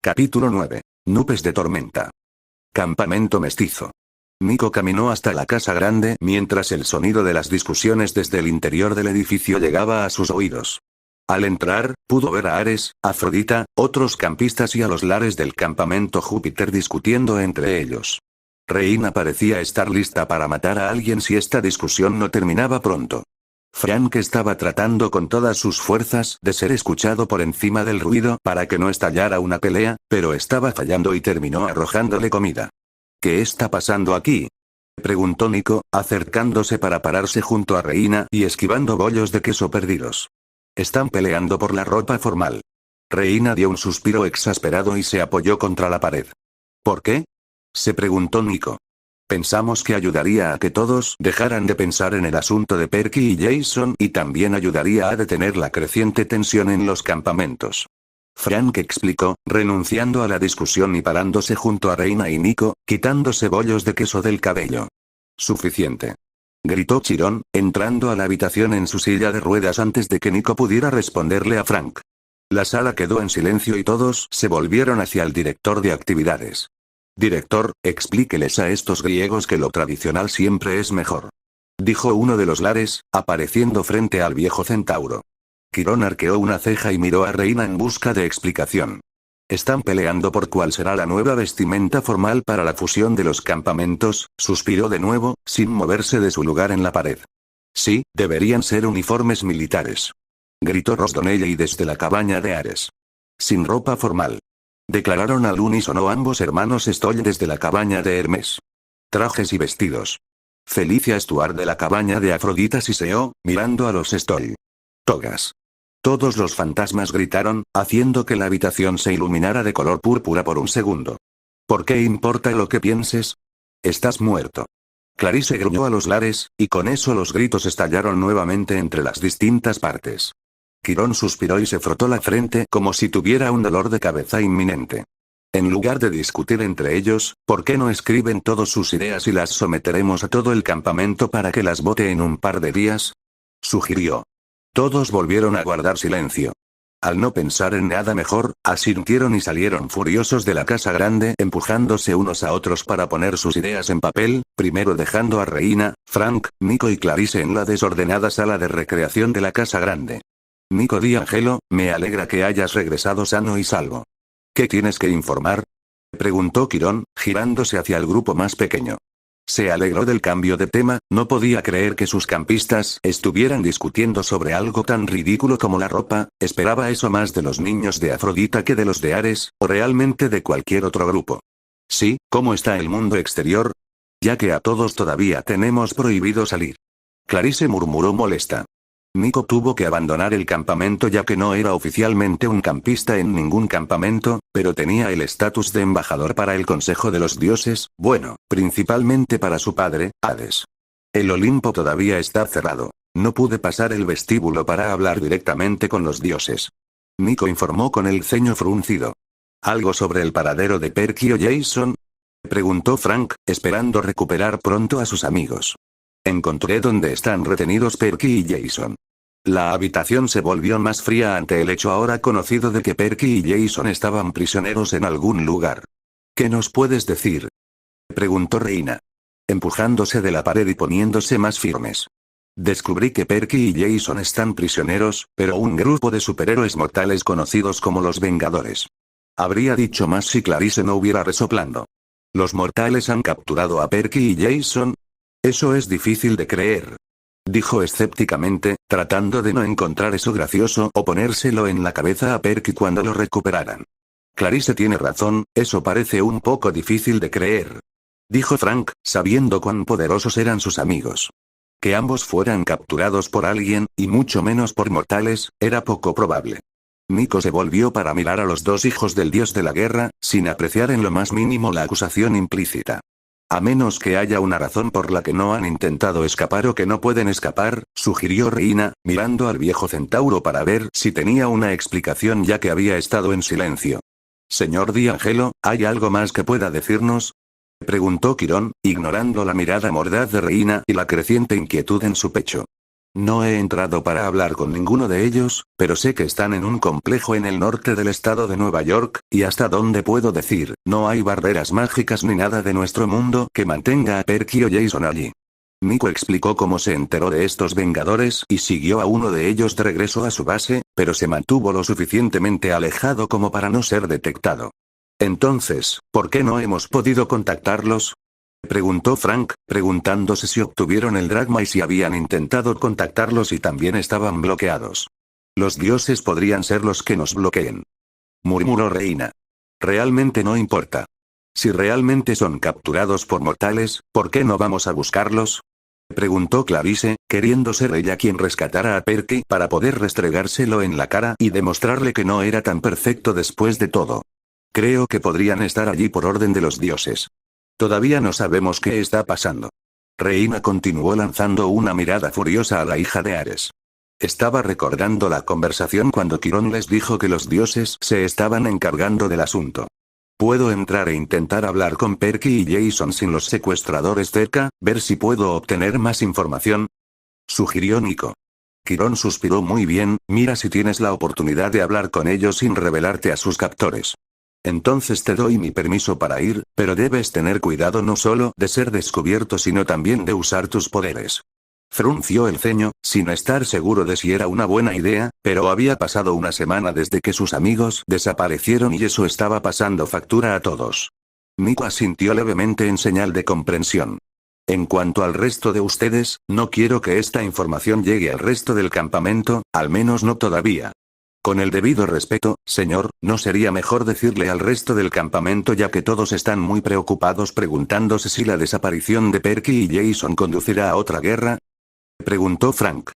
Capítulo 9. Nubes de tormenta. Campamento mestizo. Nico caminó hasta la casa grande mientras el sonido de las discusiones desde el interior del edificio llegaba a sus oídos. Al entrar, pudo ver a Ares, Afrodita, otros campistas y a los lares del campamento Júpiter discutiendo entre ellos. Reina parecía estar lista para matar a alguien si esta discusión no terminaba pronto. Frank estaba tratando con todas sus fuerzas de ser escuchado por encima del ruido para que no estallara una pelea, pero estaba fallando y terminó arrojándole comida. ¿Qué está pasando aquí?, preguntó Nico, acercándose para pararse junto a Reina y esquivando bollos de queso perdidos. Están peleando por la ropa formal. Reina dio un suspiro exasperado y se apoyó contra la pared. ¿Por qué?, se preguntó Nico. Pensamos que ayudaría a que todos dejaran de pensar en el asunto de Perky y Jason y también ayudaría a detener la creciente tensión en los campamentos. Frank explicó, renunciando a la discusión y parándose junto a Reina y Nico, quitándose bollos de queso del cabello. Suficiente, gritó Chiron, entrando a la habitación en su silla de ruedas antes de que Nico pudiera responderle a Frank. La sala quedó en silencio y todos se volvieron hacia el director de actividades. Director, explíqueles a estos griegos que lo tradicional siempre es mejor, dijo uno de los lares, apareciendo frente al viejo centauro. Quirón arqueó una ceja y miró a Reina en busca de explicación. Están peleando por cuál será la nueva vestimenta formal para la fusión de los campamentos, suspiró de nuevo, sin moverse de su lugar en la pared. Sí, deberían ser uniformes militares, gritó Rosdonelli desde la cabaña de Ares. Sin ropa formal, declararon al unísono ambos hermanos Stoll desde la cabaña de Hermes. Trajes y vestidos. Felicia Stuart de la cabaña de Afrodita siseó, mirando a los Stoll. Togas. Todos los fantasmas gritaron, haciendo que la habitación se iluminara de color púrpura por un segundo. ¿Por qué importa lo que pienses? Estás muerto. Clarice gruñó a los lares, y con eso los gritos estallaron nuevamente entre las distintas partes. Quirón suspiró y se frotó la frente como si tuviera un dolor de cabeza inminente. En lugar de discutir entre ellos, ¿por qué no escriben todas sus ideas y las someteremos a todo el campamento para que las vote en un par de días?, sugirió. Todos volvieron a guardar silencio. Al no pensar en nada mejor, asintieron y salieron furiosos de la casa grande empujándose unos a otros para poner sus ideas en papel, primero dejando a Reina, Frank, Nico y Clarice en la desordenada sala de recreación de la casa grande. Nico D'Angelo, me alegra que hayas regresado sano y salvo. ¿Qué tienes que informar?, preguntó Quirón, girándose hacia el grupo más pequeño. Se alegró del cambio de tema, no podía creer que sus campistas estuvieran discutiendo sobre algo tan ridículo como la ropa, esperaba eso más de los niños de Afrodita que de los de Ares, o realmente de cualquier otro grupo. Sí, ¿cómo está el mundo exterior? Ya que a todos todavía tenemos prohibido salir. Clarice murmuró molesta. Nico tuvo que abandonar el campamento ya que no era oficialmente un campista en ningún campamento, pero tenía el estatus de embajador para el Consejo de los Dioses, bueno, principalmente para su padre, Hades. El Olimpo todavía está cerrado. No pude pasar el vestíbulo para hablar directamente con los dioses. Nico informó con el ceño fruncido. ¿Algo sobre el paradero de Perky o Jason?, preguntó Frank, esperando recuperar pronto a sus amigos. Encontré dónde están retenidos Perky y Jason. La habitación se volvió más fría ante el hecho ahora conocido de que Perky y Jason estaban prisioneros en algún lugar. ¿Qué nos puedes decir?, preguntó Reina, empujándose de la pared y poniéndose más firmes. Descubrí que Perky y Jason están prisioneros, pero un grupo de superhéroes mortales conocidos como los Vengadores. Habría dicho más si Clarice no hubiera resoplando. ¿Los mortales han capturado a Perky y Jason? Eso es difícil de creer, dijo escépticamente, tratando de no encontrar eso gracioso o ponérselo en la cabeza a Perky cuando lo recuperaran. Clarice tiene razón, eso parece un poco difícil de creer, dijo Frank, sabiendo cuán poderosos eran sus amigos. Que ambos fueran capturados por alguien, y mucho menos por mortales, era poco probable. Nico se volvió para mirar a los dos hijos del dios de la guerra, sin apreciar en lo más mínimo la acusación implícita. A menos que haya una razón por la que no han intentado escapar o que no pueden escapar, sugirió Reina, mirando al viejo centauro para ver si tenía una explicación ya que había estado en silencio. Señor D'Angelo, ¿hay algo más que pueda decirnos?, preguntó Quirón, ignorando la mirada mordaz de Reina y la creciente inquietud en su pecho. No he entrado para hablar con ninguno de ellos, pero sé que están en un complejo en el norte del estado de Nueva York, y hasta donde puedo decir, no hay barreras mágicas ni nada de nuestro mundo que mantenga a Perky o Jason allí. Nico explicó cómo se enteró de estos Vengadores y siguió a uno de ellos de regreso a su base, pero se mantuvo lo suficientemente alejado como para no ser detectado. Entonces, ¿por qué no hemos podido contactarlos? Preguntó Frank, preguntándose si obtuvieron el dragma y si habían intentado contactarlos y también estaban bloqueados. Los dioses podrían ser los que nos bloqueen, murmuró Reina. Realmente no importa. Si realmente son capturados por mortales, ¿por qué no vamos a buscarlos? Preguntó Clarice, queriendo ser ella quien rescatara a Perky para poder restregárselo en la cara y demostrarle que no era tan perfecto después de todo. Creo que podrían estar allí por orden de los dioses. Todavía no sabemos qué está pasando. Reina continuó lanzando una mirada furiosa a la hija de Ares. Estaba recordando la conversación cuando Quirón les dijo que los dioses se estaban encargando del asunto. Puedo entrar e intentar hablar con Perky y Jason sin los secuestradores cerca, ver si puedo obtener más información, sugirió Nico. Quirón suspiró muy bien, mira si tienes la oportunidad de hablar con ellos sin revelarte a sus captores. Entonces te doy mi permiso para ir, pero debes tener cuidado no solo de ser descubierto sino también de usar tus poderes. Frunció el ceño, sin estar seguro de si era una buena idea, pero había pasado una semana desde que sus amigos desaparecieron y eso estaba pasando factura a todos. Nico asintió levemente en señal de comprensión. En cuanto al resto de ustedes, no quiero que esta información llegue al resto del campamento, al menos no todavía. Con el debido respeto, señor, ¿no sería mejor decirle al resto del campamento ya que todos están muy preocupados preguntándose si la desaparición de Perky y Jason conducirá a otra guerra? Preguntó Frank.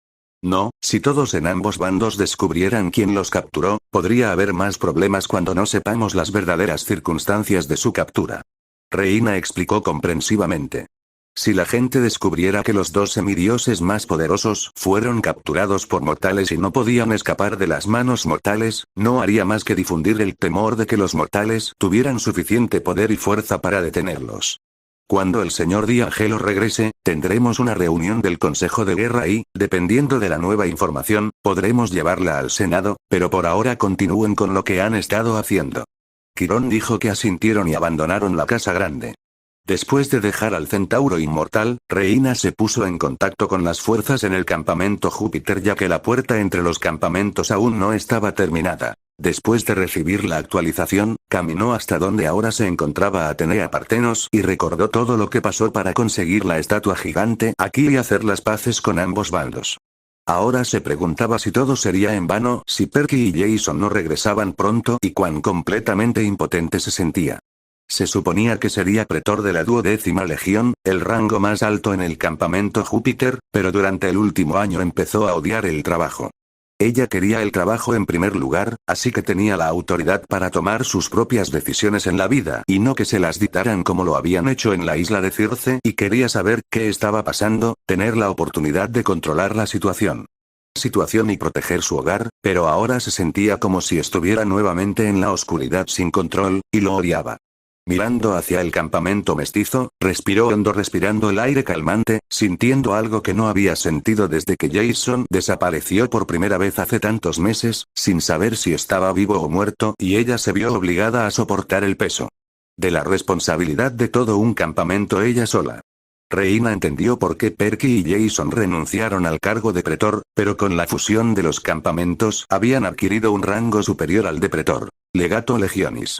No, si todos en ambos bandos descubrieran quién los capturó, podría haber más problemas cuando no sepamos las verdaderas circunstancias de su captura. Reina explicó comprensivamente. Si la gente descubriera que los dos semidioses más poderosos fueron capturados por mortales y no podían escapar de las manos mortales, no haría más que difundir el temor de que los mortales tuvieran suficiente poder y fuerza para detenerlos. Cuando el señor Diagelo regrese, tendremos una reunión del Consejo de Guerra y, dependiendo de la nueva información, podremos llevarla al Senado, pero por ahora continúen con lo que han estado haciendo. Quirón dijo que asintieron y abandonaron la casa grande. Después de dejar al centauro inmortal, Reina se puso en contacto con las fuerzas en el campamento Júpiter ya que la puerta entre los campamentos aún no estaba terminada. Después de recibir la actualización, caminó hasta donde ahora se encontraba Atenea Partenos y recordó todo lo que pasó para conseguir la estatua gigante aquí y hacer las paces con ambos bandos. Ahora se preguntaba si todo sería en vano si Perky y Jason no regresaban pronto y cuán completamente impotente se sentía. Se suponía que sería pretor de la 12ª Legión, el rango más alto en el campamento Júpiter, pero durante el último año empezó a odiar el trabajo. Ella quería el trabajo en primer lugar, así que tenía la autoridad para tomar sus propias decisiones en la vida y no que se las dictaran como lo habían hecho en la isla de Circe y quería saber qué estaba pasando, tener la oportunidad de controlar la situación y proteger su hogar, pero ahora se sentía como si estuviera nuevamente en la oscuridad sin control, y lo odiaba. Mirando hacia el campamento mestizo, respiró hondo respirando el aire calmante, sintiendo algo que no había sentido desde que Jason desapareció por primera vez hace tantos meses, sin saber si estaba vivo o muerto, y ella se vio obligada a soportar el peso de la responsabilidad de todo un campamento ella sola. Reina entendió por qué Perky y Jason renunciaron al cargo de pretor, pero con la fusión de los campamentos habían adquirido un rango superior al de pretor, legato legionis.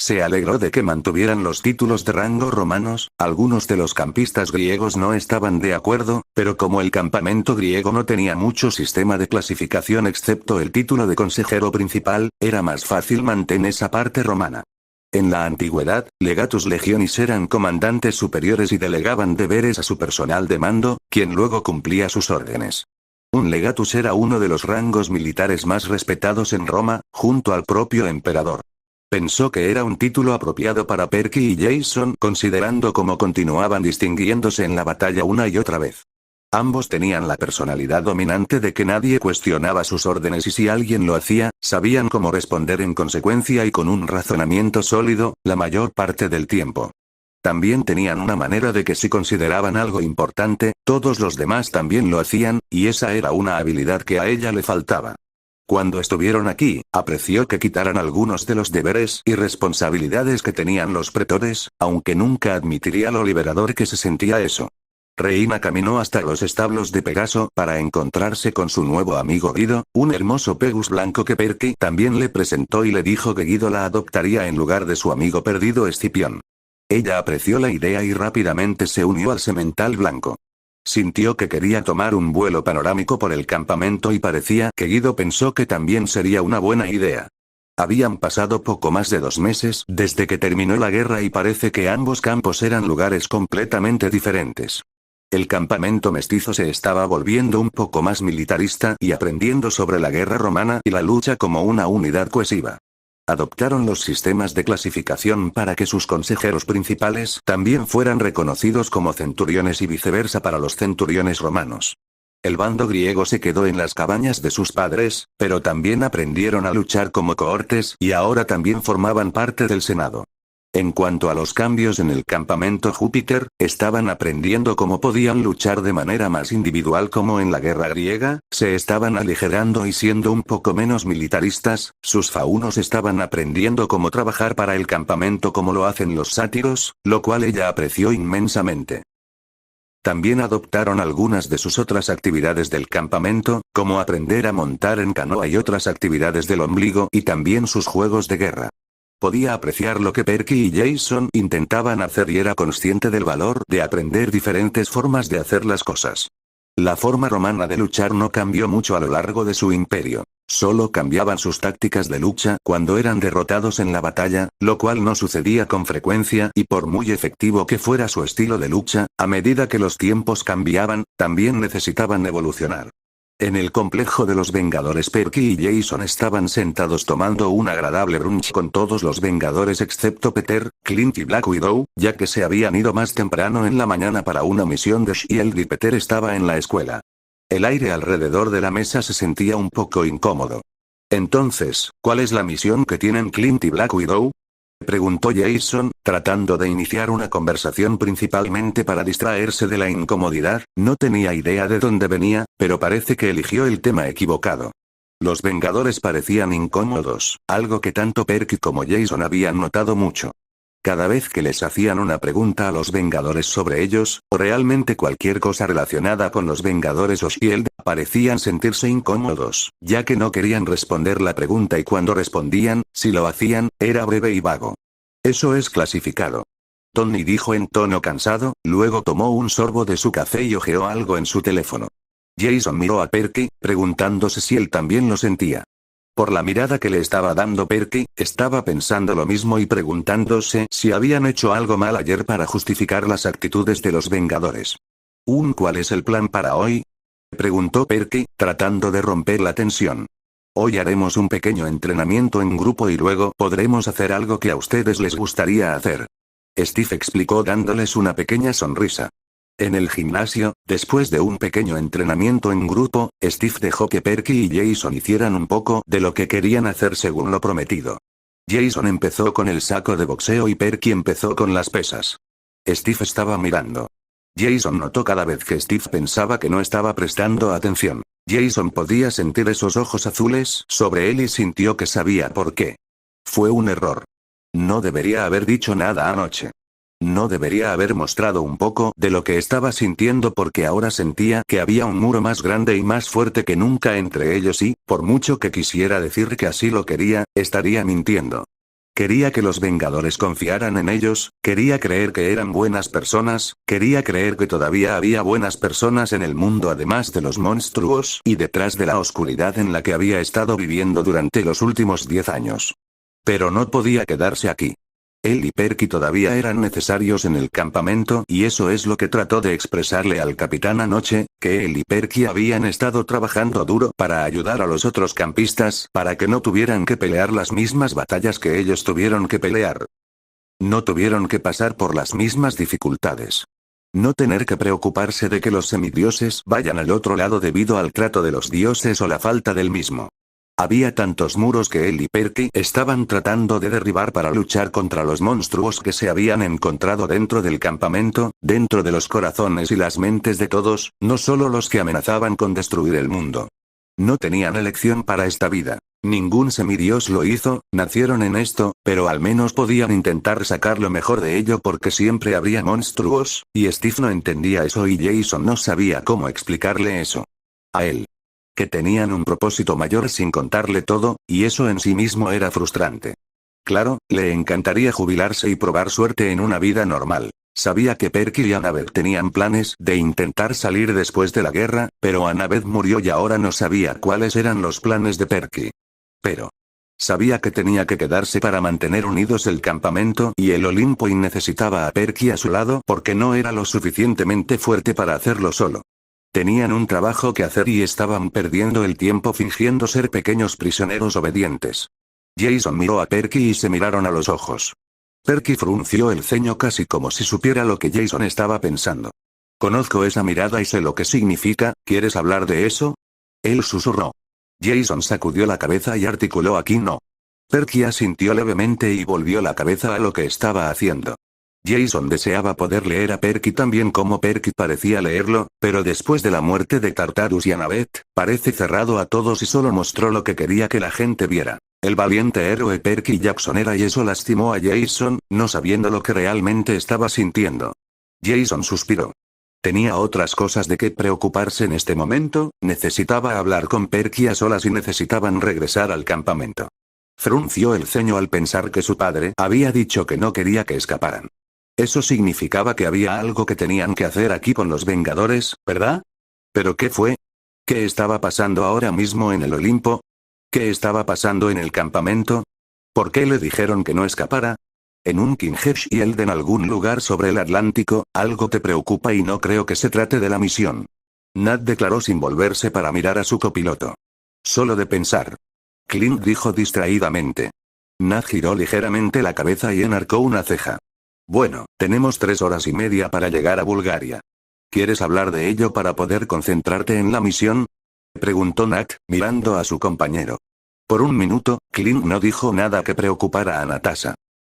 Se alegró de que mantuvieran los títulos de rango romanos, algunos de los campistas griegos no estaban de acuerdo, pero como el campamento griego no tenía mucho sistema de clasificación excepto el título de consejero principal, era más fácil mantener esa parte romana. En la antigüedad, legatus legionis eran comandantes superiores y delegaban deberes a su personal de mando, quien luego cumplía sus órdenes. Un legatus era uno de los rangos militares más respetados en Roma, junto al propio emperador. Pensó que era un título apropiado para Perky y Jason considerando cómo continuaban distinguiéndose en la batalla una y otra vez. Ambos tenían la personalidad dominante de que nadie cuestionaba sus órdenes y si alguien lo hacía, sabían cómo responder en consecuencia y con un razonamiento sólido, la mayor parte del tiempo. También tenían una manera de que si consideraban algo importante, todos los demás también lo hacían, y esa era una habilidad que a ella le faltaba. Cuando estuvieron aquí, apreció que quitaran algunos de los deberes y responsabilidades que tenían los pretores, aunque nunca admitiría lo liberador que se sentía eso. Reina caminó hasta los establos de Pegaso para encontrarse con su nuevo amigo Guido, un hermoso Pegus blanco que Perky también le presentó y le dijo que Guido la adoptaría en lugar de su amigo perdido Escipión. Ella apreció la idea y rápidamente se unió al semental blanco. Sintió que quería tomar un vuelo panorámico por el campamento y parecía que Guido pensó que también sería una buena idea. Habían pasado poco más de 2 meses desde que terminó la guerra y parece que ambos campos eran lugares completamente diferentes. El campamento mestizo se estaba volviendo un poco más militarista y aprendiendo sobre la guerra romana y la lucha como una unidad cohesiva. Adoptaron los sistemas de clasificación para que sus consejeros principales también fueran reconocidos como centuriones y viceversa para los centuriones romanos. El bando griego se quedó en las cabañas de sus padres, pero también aprendieron a luchar como cohortes y ahora también formaban parte del Senado. En cuanto a los cambios en el campamento Júpiter, estaban aprendiendo cómo podían luchar de manera más individual como en la guerra griega, se estaban aligerando y siendo un poco menos militaristas, sus faunos estaban aprendiendo cómo trabajar para el campamento como lo hacen los sátiros, lo cual ella apreció inmensamente. También adoptaron algunas de sus otras actividades del campamento, como aprender a montar en canoa y otras actividades del ombligo y también sus juegos de guerra. Podía apreciar lo que Perky y Jason intentaban hacer y era consciente del valor de aprender diferentes formas de hacer las cosas. La forma romana de luchar no cambió mucho a lo largo de su imperio. Solo cambiaban sus tácticas de lucha cuando eran derrotados en la batalla, lo cual no sucedía con frecuencia y por muy efectivo que fuera su estilo de lucha, a medida que los tiempos cambiaban, también necesitaban evolucionar. En el complejo de los Vengadores Perky y Jason estaban sentados tomando un agradable brunch con todos los Vengadores excepto Peter, Clint y Black Widow, ya que se habían ido más temprano en la mañana para una misión de S.H.I.E.L.D. y Peter estaba en la escuela. El aire alrededor de la mesa se sentía un poco incómodo. Entonces, ¿cuál es la misión que tienen Clint y Black Widow?, preguntó Jason, tratando de iniciar una conversación principalmente para distraerse de la incomodidad. No tenía idea de dónde venía, pero parece que eligió el tema equivocado. Los Vengadores parecían incómodos, algo que tanto Perky como Jason habían notado mucho. Cada vez que les hacían una pregunta a los Vengadores sobre ellos, o realmente cualquier cosa relacionada con los Vengadores o S.H.I.E.L.D., parecían sentirse incómodos, ya que no querían responder la pregunta y cuando respondían, si lo hacían, era breve y vago. Eso es clasificado. Tony dijo en tono cansado, luego tomó un sorbo de su café y hojeó algo en su teléfono. Jason miró a Perky, preguntándose si él también lo sentía. Por la mirada que le estaba dando Perky, estaba pensando lo mismo y preguntándose si habían hecho algo mal ayer para justificar las actitudes de los Vengadores. ¿Cuál es el plan para hoy?, preguntó Perky, tratando de romper la tensión. Hoy haremos un pequeño entrenamiento en grupo y luego podremos hacer algo que a ustedes les gustaría hacer. Steve explicó dándoles una pequeña sonrisa. En el gimnasio, después de un pequeño entrenamiento en grupo, Steve dejó que Perky y Jason hicieran un poco de lo que querían hacer según lo prometido. Jason empezó con el saco de boxeo y Perky empezó con las pesas. Steve estaba mirando. Jason notó cada vez que Steve pensaba que no estaba prestando atención. Jason podía sentir esos ojos azules sobre él y sintió que sabía por qué. Fue un error. No debería haber dicho nada anoche. No debería haber mostrado un poco de lo que estaba sintiendo porque ahora sentía que había un muro más grande y más fuerte que nunca entre ellos y, por mucho que quisiera decir que así lo quería, estaría mintiendo. Quería que los Vengadores confiaran en ellos, quería creer que eran buenas personas, quería creer que todavía había buenas personas en el mundo además de los monstruos y detrás de la oscuridad en la que había estado viviendo durante los últimos 10 años. Pero no podía quedarse aquí. Él y Perky todavía eran necesarios en el campamento y eso es lo que trató de expresarle al capitán anoche, que él y Perky habían estado trabajando duro para ayudar a los otros campistas para que no tuvieran que pelear las mismas batallas que ellos tuvieron que pelear. No tuvieron que pasar por las mismas dificultades. No tener que preocuparse de que los semidioses vayan al otro lado debido al trato de los dioses o la falta del mismo. Había tantos muros que él y Perky estaban tratando de derribar para luchar contra los monstruos que se habían encontrado dentro del campamento, dentro de los corazones y las mentes de todos, no solo los que amenazaban con destruir el mundo. No tenían elección para esta vida. Ningún semidios lo hizo, nacieron en esto, pero al menos podían intentar sacar lo mejor de ello porque siempre habría monstruos, y Steve no entendía eso y Jason no sabía cómo explicarle eso a él. Que tenían un propósito mayor sin contarle todo, y eso en sí mismo era frustrante. Claro, le encantaría jubilarse y probar suerte en una vida normal. Sabía que Perky y Annabeth tenían planes de intentar salir después de la guerra, pero Annabeth murió y ahora no sabía cuáles eran los planes de Perky. Pero sabía que tenía que quedarse para mantener unidos el campamento y el Olimpo y necesitaba a Perky a su lado porque no era lo suficientemente fuerte para hacerlo solo. Tenían un trabajo que hacer y estaban perdiendo el tiempo fingiendo ser pequeños prisioneros obedientes. Jason miró a Perky y se miraron a los ojos. Perky frunció el ceño casi como si supiera lo que Jason estaba pensando. Conozco esa mirada y sé lo que significa, ¿quieres hablar de eso? Él susurró. Jason sacudió la cabeza y articuló aquí no. Perky asintió levemente y volvió la cabeza a lo que estaba haciendo. Jason deseaba poder leer a Perky tan bien como Perky parecía leerlo, pero después de la muerte de Tartarus y Annabeth, parece cerrado a todos y solo mostró lo que quería que la gente viera. El valiente héroe Perky Jackson era y eso lastimó a Jason, no sabiendo lo que realmente estaba sintiendo. Jason suspiró. Tenía otras cosas de qué preocuparse en este momento, necesitaba hablar con Perky a solas y necesitaban regresar al campamento. Frunció el ceño al pensar que su padre había dicho que no quería que escaparan. Eso significaba que había algo que tenían que hacer aquí con los Vengadores, ¿verdad? ¿Pero qué fue? ¿Qué estaba pasando ahora mismo en el Olimpo? ¿Qué estaba pasando en el campamento? ¿Por qué le dijeron que no escapara? En un King's Shield en algún lugar sobre el Atlántico, algo te preocupa y no creo que se trate de la misión. Nat declaró sin volverse para mirar a su copiloto. Solo de pensar. Clint dijo distraídamente. Nat giró ligeramente la cabeza y enarcó una ceja. Bueno, tenemos 3 horas y media para llegar a Bulgaria. ¿Quieres hablar de ello para poder concentrarte en la misión? Preguntó Nat, mirando a su compañero. Por un minuto, Clint no dijo nada que preocupara a Natasha.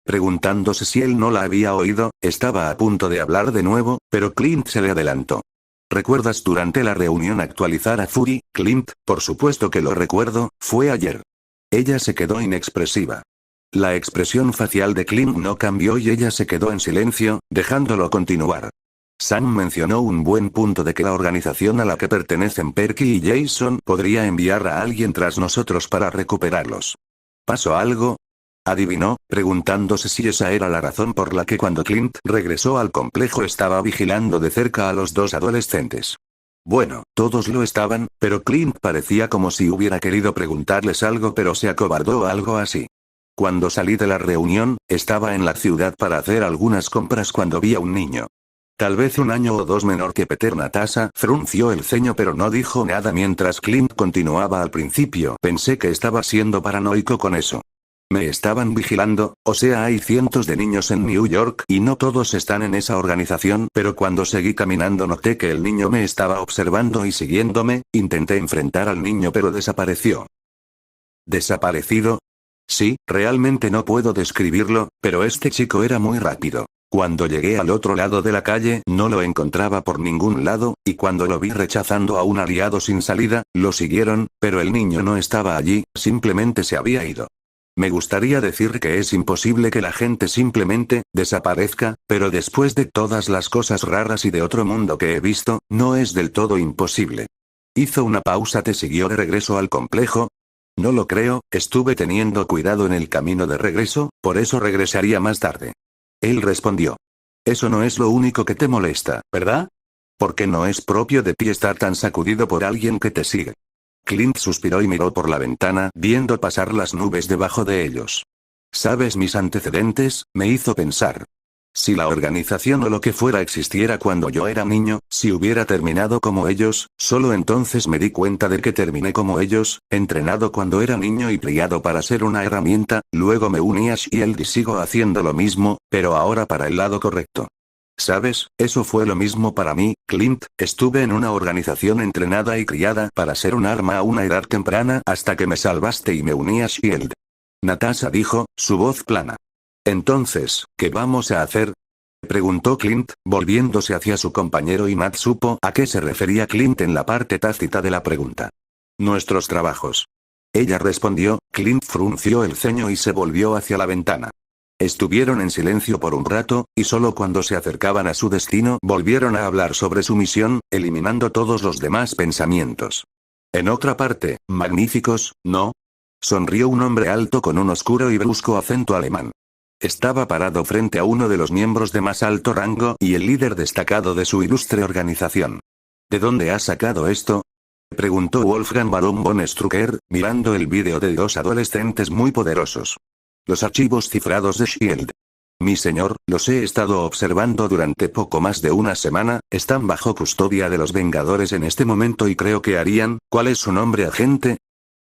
Preguntándose si él no la había oído, estaba a punto de hablar de nuevo, pero Clint se le adelantó. ¿Recuerdas durante la reunión actualizar a Fury, Clint? Por supuesto que lo recuerdo, fue ayer. Ella se quedó inexpresiva. La expresión facial de Clint no cambió y ella se quedó en silencio, dejándolo continuar. Sam mencionó un buen punto de que la organización a la que pertenecen Perky y Jason podría enviar a alguien tras nosotros para recuperarlos. ¿Pasó algo? Adivinó, preguntándose si esa era la razón por la que cuando Clint regresó al complejo estaba vigilando de cerca a los 2 adolescentes. Bueno, todos lo estaban, pero Clint parecía como si hubiera querido preguntarles algo pero se acobardó o algo así. Cuando salí de la reunión, estaba en la ciudad para hacer algunas compras cuando vi a un niño. Tal vez 1 año o 2 menor que Peter. Natasha frunció el ceño pero no dijo nada mientras Clint continuaba al principio. Pensé que estaba siendo paranoico con eso. Me estaban vigilando, o sea hay cientos de niños en New York y no todos están en esa organización, pero cuando seguí caminando noté que el niño me estaba observando y siguiéndome, intenté enfrentar al niño pero desapareció. ¿Desaparecido? Sí, realmente no puedo describirlo, pero este chico era muy rápido. Cuando llegué al otro lado de la calle no lo encontraba por ningún lado, y cuando lo vi rechazando a un aliado sin salida, lo siguieron, pero el niño no estaba allí, simplemente se había ido. Me gustaría decir que es imposible que la gente simplemente desaparezca, pero después de todas las cosas raras y de otro mundo que he visto, no es del todo imposible. Hizo una pausa. ¿Te siguió de regreso al complejo? No lo creo, estuve teniendo cuidado en el camino de regreso, por eso regresaría más tarde. Él respondió. Eso no es lo único que te molesta, ¿verdad? Porque no es propio de ti estar tan sacudido por alguien que te sigue. Clint suspiró y miró por la ventana, viendo pasar las nubes debajo de ellos. ¿Sabes mis antecedentes? Me hizo pensar. Si la organización o lo que fuera existiera cuando yo era niño, si hubiera terminado como ellos, solo entonces me di cuenta de que terminé como ellos, entrenado cuando era niño y criado para ser una herramienta, luego me uní a Shield y sigo haciendo lo mismo, pero ahora para el lado correcto. ¿Sabes? Eso fue lo mismo para mí, Clint. Estuve en una organización entrenada y criada para ser un arma a una edad temprana hasta que me salvaste y me uní a SHIELD. Natasha dijo, su voz plana. Entonces, ¿qué vamos a hacer? Preguntó Clint, volviéndose hacia su compañero y Matt supo a qué se refería Clint en la parte tácita de la pregunta. Nuestros trabajos. Ella respondió, Clint frunció el ceño y se volvió hacia la ventana. Estuvieron en silencio por un rato, y solo cuando se acercaban a su destino volvieron a hablar sobre su misión, eliminando todos los demás pensamientos. En otra parte, magníficos, ¿no? Sonrió un hombre alto con un oscuro y brusco acento alemán. Estaba parado frente a uno de los miembros de más alto rango y el líder destacado de su ilustre organización. ¿De dónde has sacado esto? Preguntó Wolfgang Baron von Strucker, mirando el vídeo de dos adolescentes muy poderosos. Los archivos cifrados de SHIELD. Mi señor, los he estado observando durante poco más de una semana, están bajo custodia de los Vengadores en este momento y creo que harían, ¿cuál es su nombre, agente?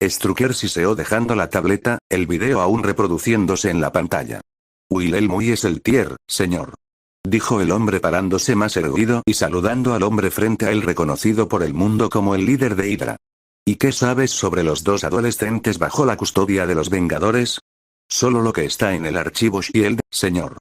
Strucker siseó dejando la tableta, el video aún reproduciéndose en la pantalla. Wilhelm es el Tier, señor. Dijo el hombre parándose más erguido y saludando al hombre frente a él reconocido por el mundo como el líder de Hydra. ¿Y qué sabes sobre los dos adolescentes bajo la custodia de los Vengadores? Solo lo que está en el archivo SHIELD, señor.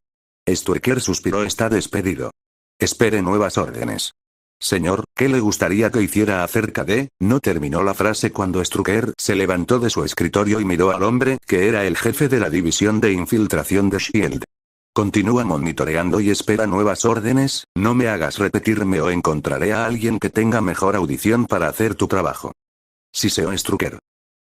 Strucker suspiró. Está despedido. Espere nuevas órdenes. Señor, ¿qué le gustaría que hiciera acerca de? No terminó la frase cuando Strucker se levantó de su escritorio y miró al hombre que era el jefe de la división de infiltración de SHIELD. Continúa monitoreando y espera nuevas órdenes, no me hagas repetirme o encontraré a alguien que tenga mejor audición para hacer tu trabajo. Siseó Strucker.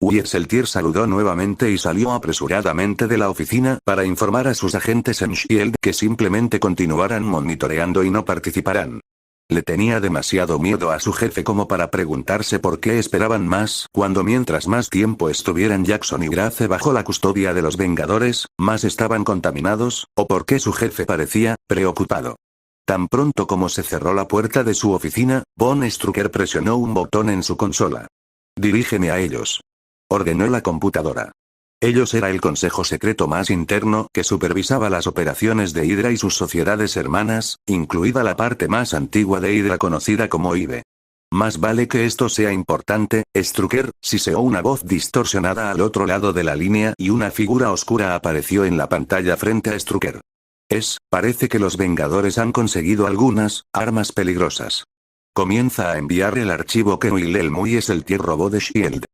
Wieseltier saludó nuevamente y salió apresuradamente de la oficina para informar a sus agentes en SHIELD que simplemente continuaran monitoreando y no participarán. Le tenía demasiado miedo a su jefe como para preguntarse por qué esperaban más, cuando mientras más tiempo estuvieran Jackson y Grace bajo la custodia de los Vengadores, más estaban contaminados, o por qué su jefe parecía preocupado. Tan pronto como se cerró la puerta de su oficina, Von Strucker presionó un botón en su consola. Dirígeme a ellos. Ordenó la computadora. Ellos era el consejo secreto más interno que supervisaba las operaciones de Hydra y sus sociedades hermanas, incluida la parte más antigua de Hydra conocida como IBE. Más vale que esto sea importante, Strucker, siseó una voz distorsionada al otro lado de la línea y una figura oscura apareció en la pantalla frente a Strucker. Parece que los Vengadores han conseguido algunas armas peligrosas. Comienza a enviar el archivo que Wilhelm es el Tier robó de SHIELD.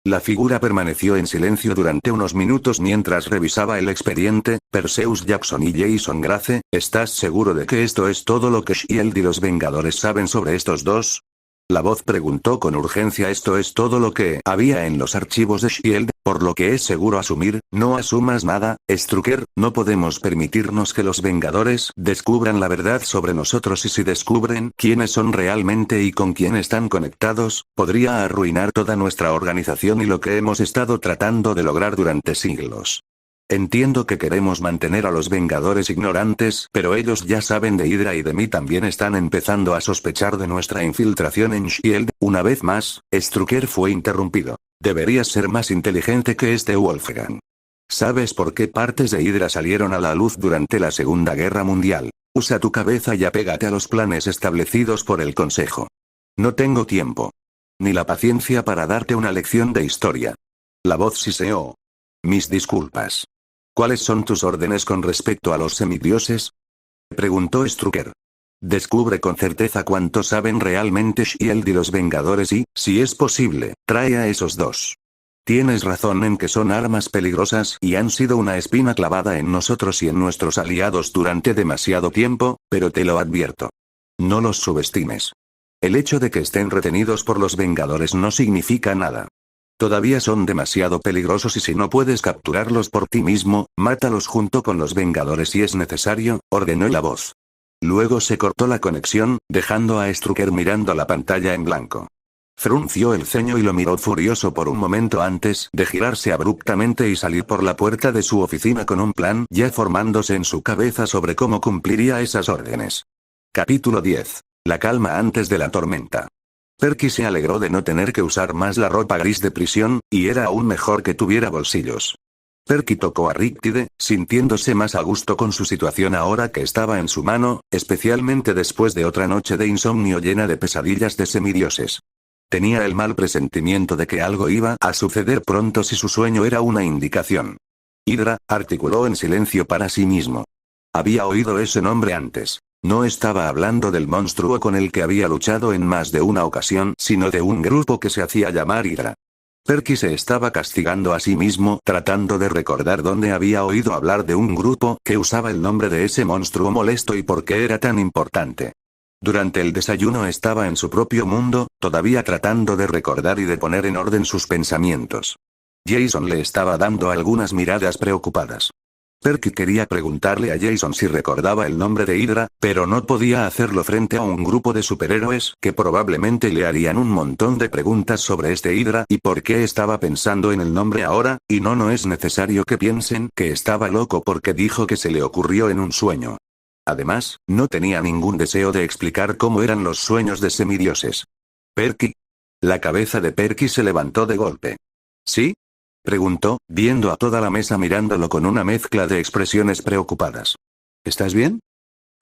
La figura permaneció en silencio durante unos minutos mientras revisaba el expediente. Perseus Jackson y Jason Grace, ¿estás seguro de que esto es todo lo que SHIELD y los Vengadores saben sobre estos dos? La voz preguntó con urgencia. Esto es todo lo que había en los archivos de SHIELD, por lo que es seguro asumir. No asumas nada, Strucker, no podemos permitirnos que los Vengadores descubran la verdad sobre nosotros y si descubren quiénes son realmente y con quién están conectados, podría arruinar toda nuestra organización y lo que hemos estado tratando de lograr durante siglos. Entiendo que queremos mantener a los Vengadores ignorantes, pero ellos ya saben de Hydra y de mí también están empezando a sospechar de nuestra infiltración en SHIELD. Una vez más, Strucker fue interrumpido. Deberías ser más inteligente que este Wolfgang. ¿Sabes por qué partes de Hydra salieron a la luz durante la Segunda Guerra Mundial? Usa tu cabeza y apégate a los planes establecidos por el Consejo. No tengo tiempo. Ni la paciencia para darte una lección de historia. La voz siseó. Mis disculpas. ¿Cuáles son tus órdenes con respecto a los semidioses? Preguntó Strucker. Descubre con certeza cuánto saben realmente SHIELD y los Vengadores y, si es posible, trae a esos dos. Tienes razón en que son armas peligrosas y han sido una espina clavada en nosotros y en nuestros aliados durante demasiado tiempo, pero te lo advierto. No los subestimes. El hecho de que estén retenidos por los Vengadores no significa nada. Todavía son demasiado peligrosos y si no puedes capturarlos por ti mismo, mátalos junto con los Vengadores si es necesario, ordenó la voz. Luego se cortó la conexión, dejando a Strucker mirando la pantalla en blanco. Frunció el ceño y lo miró furioso por un momento antes de girarse abruptamente y salir por la puerta de su oficina con un plan ya formándose en su cabeza sobre cómo cumpliría esas órdenes. Capítulo 10. La calma antes de la tormenta. Perky se alegró de no tener que usar más la ropa gris de prisión, y era aún mejor que tuviera bolsillos. Perky tocó a Riptide, sintiéndose más a gusto con su situación ahora que estaba en su mano, especialmente después de otra noche de insomnio llena de pesadillas de semidioses. Tenía el mal presentimiento de que algo iba a suceder pronto si su sueño era una indicación. Hydra, articuló en silencio para sí mismo. Había oído ese nombre antes. No estaba hablando del monstruo con el que había luchado en más de una ocasión, sino de un grupo que se hacía llamar Hydra. Perky se estaba castigando a sí mismo, tratando de recordar dónde había oído hablar de un grupo que usaba el nombre de ese monstruo molesto y por qué era tan importante. Durante el desayuno estaba en su propio mundo, todavía tratando de recordar y de poner en orden sus pensamientos. Jason le estaba dando algunas miradas preocupadas. Perky quería preguntarle a Jason si recordaba el nombre de Hydra, pero no podía hacerlo frente a un grupo de superhéroes que probablemente le harían un montón de preguntas sobre este Hydra y por qué estaba pensando en el nombre ahora, y no es necesario que piensen que estaba loco porque dijo que se le ocurrió en un sueño. Además, no tenía ningún deseo de explicar cómo eran los sueños de semidioses. ¿Perky? La cabeza de Perky se levantó de golpe. ¿Sí? Preguntó, viendo a toda la mesa mirándolo con una mezcla de expresiones preocupadas. ¿Estás bien?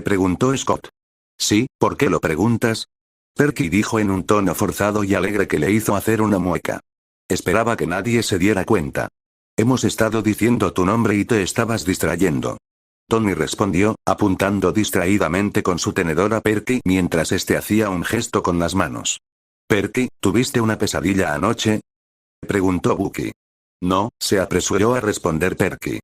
Preguntó Scott. Sí, ¿por qué lo preguntas? Perky dijo en un tono forzado y alegre que le hizo hacer una mueca. Esperaba que nadie se diera cuenta. Hemos estado diciendo tu nombre y te estabas distrayendo. Tony respondió, apuntando distraídamente con su tenedor a Perky mientras este hacía un gesto con las manos. Perky, ¿tuviste una pesadilla anoche? Preguntó Bucky. No, se apresuró a responder Perky.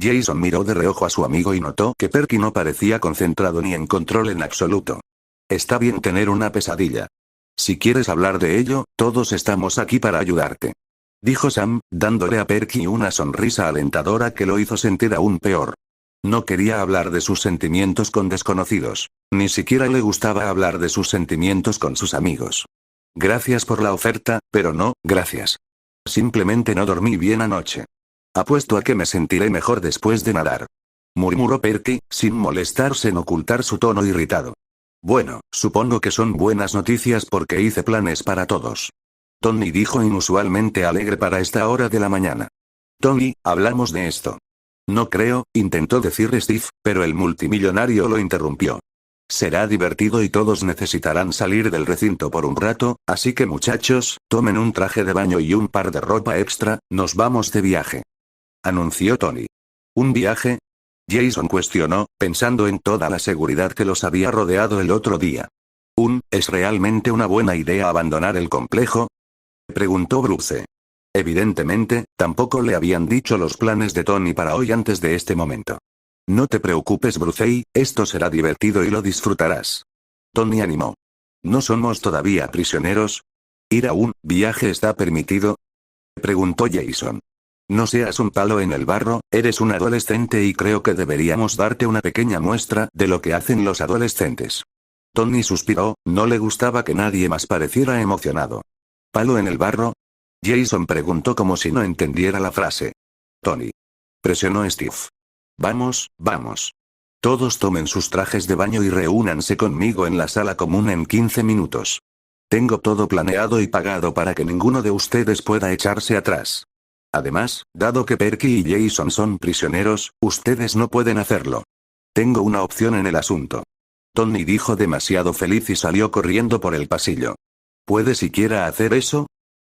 Jason miró de reojo a su amigo y notó que Perky no parecía concentrado ni en control en absoluto. Está bien tener una pesadilla. Si quieres hablar de ello, todos estamos aquí para ayudarte. Dijo Sam, dándole a Perky una sonrisa alentadora que lo hizo sentir aún peor. No quería hablar de sus sentimientos con desconocidos. Ni siquiera le gustaba hablar de sus sentimientos con sus amigos. Gracias por la oferta, pero no, gracias. Simplemente no dormí bien anoche. Apuesto a que me sentiré mejor después de nadar. Murmuró Perky, sin molestarse en ocultar su tono irritado. Bueno, supongo que son buenas noticias porque hice planes para todos. Tony dijo inusualmente alegre para esta hora de la mañana. Tony, hablamos de esto. No creo, intentó decir Steve, pero el multimillonario lo interrumpió. Será divertido y todos necesitarán salir del recinto por un rato, así que muchachos, tomen un traje de baño y un par de ropa extra, nos vamos de viaje. Anunció Tony. ¿Un viaje? Jason cuestionó, pensando en toda la seguridad que los había rodeado el otro día. ¿Es realmente una buena idea abandonar el complejo? Preguntó Bruce. Evidentemente, tampoco le habían dicho los planes de Tony para hoy antes de este momento. No te preocupes Brucey, esto será divertido y lo disfrutarás. Tony animó. ¿No somos todavía prisioneros? ¿Ir a un viaje está permitido? Preguntó Jason. No seas un palo en el barro, eres un adolescente y creo que deberíamos darte una pequeña muestra de lo que hacen los adolescentes. Tony suspiró, no le gustaba que nadie más pareciera emocionado. ¿Palo en el barro? Jason preguntó como si no entendiera la frase. Tony. Presionó Steve. Vamos, vamos. Todos tomen sus trajes de baño y reúnanse conmigo en la sala común en 15 minutos. Tengo todo planeado y pagado para que ninguno de ustedes pueda echarse atrás. Además, dado que Perky y Jason son prisioneros, ustedes no pueden hacerlo. Tengo una opción en el asunto. Tony dijo demasiado feliz y salió corriendo por el pasillo. ¿Puede siquiera hacer eso?